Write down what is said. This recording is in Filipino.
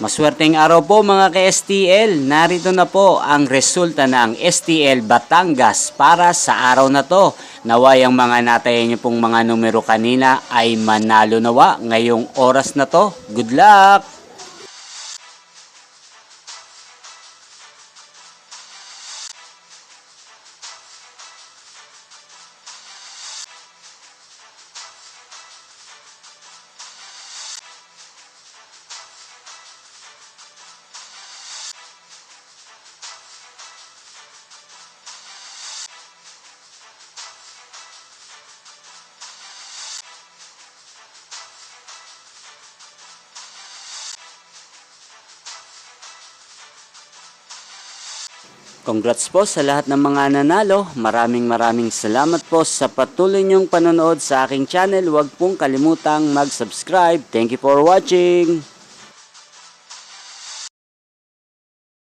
Maswerteng araw po mga ka-STL. Narito na po ang resulta ng STL Batangas para sa araw na to. Naway ang mga natayan niyo pong mga numero kanina ay manalo nawa ngayong oras na to. Good luck! Congrats po sa lahat ng mga nanalo. Maraming salamat po sa patuloy niyong panonood sa aking channel. Huwag pong kalimutang mag-subscribe. Thank you for watching.